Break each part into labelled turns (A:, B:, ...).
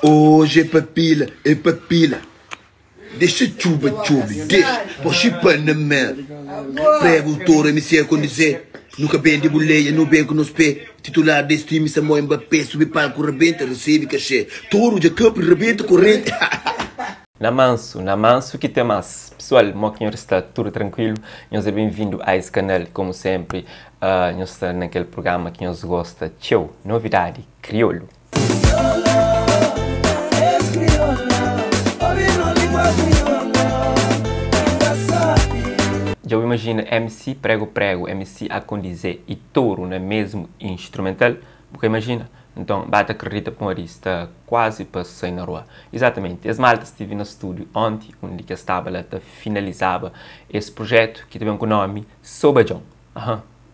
A: Hoje é papila. Deixa chuba, deixa. Poxa, panamé. Prego o touro, MC a condizer. Nunca bem de boleia, no beco nos pés. Titular desse time, Samuel Mbappé. Subir palco, rebenta, recebe cachê. Touro de campo, rebenta, corrente.
B: Na manso que tem mais. Pessoal, meu senhor está tudo tranquilo. Nós é bem-vindo a esse canal, como sempre. Nós estamos naquele programa que nós gosta. Tchau, novidade, crioulo. Já imagina MC prego, MC a condizer e touro no mesmo instrumental? Porque imagina. Então, bate acredita com a está quase para sair na rua. Exatamente. As maltas estive no estúdio ontem, onde que estava lá, finalizava esse projeto que tem um nome Sobajão.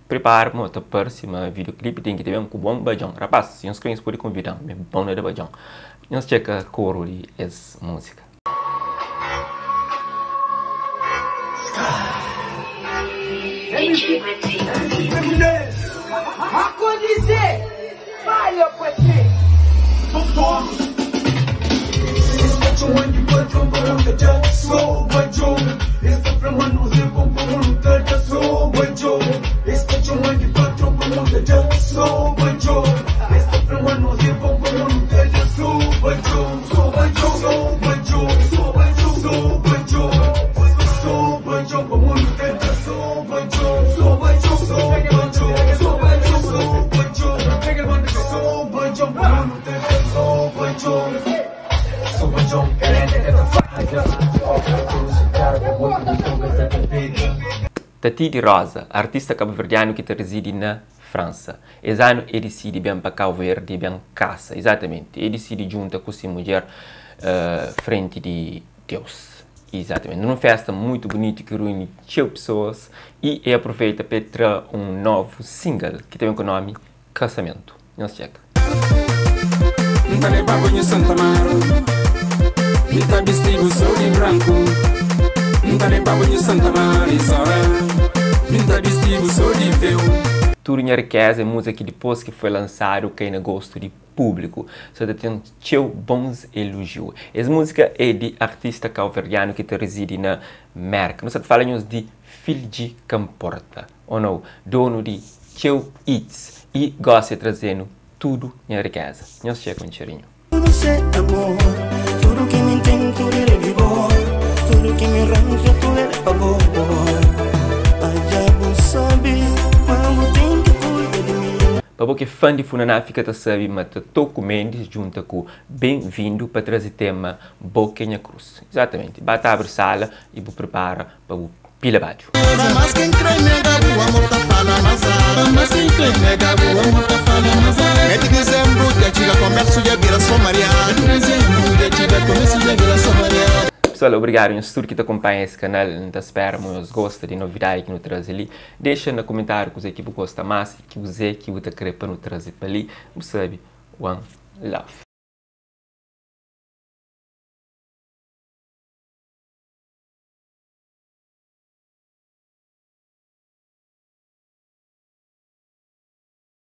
B: Prepara-me para o próximo videoclipe, tem que ter um bom bajão. Rapaz, se nós queremos poder convidar, é bom de bajão. Nós checa a coro de essa música.
C: Fire with it.
B: Tati Rosa, artista cabo-verdiano que reside na França. Esse ano ele decide bem para Cabo Verde, bem caça, exatamente. Ele decide junto com sua mulher frente de Deus. Exatamente. Numa festa muito bonita que reúne 100 pessoas e aproveita para trazer um novo single que tem o nome Casamento. Não se checa. Tudo em riqueza é música que depois que foi lançado cai no gosto de público. Só tem bons elogios. Essa música é de artista cabo-verdiano que reside na Merca. Nós falamos de filho de Camporta, ou não, dono de Tcheu Hits e gosta de trazendo tudo em riqueza. Nós chega um cheirinho.
D: Tudo que me entende, tudo é vigor. Tudo que me arranja, tudo é favor.
B: Para você fã de Funaná, fica a saber, mas Toco Mendes junto com Bem-vindo para trazer tema Boquinha Cruz. Exatamente. Bate abre sala e vou prepara para o pila baixo. Pessoal, obrigado em tudo que te acompanha esse canal. Não te espero, mas gosta de novidade que nos traz ali. Deixa no comentário que você gosta mais e que você quer para nos trazer para ali. Você sabe, one love.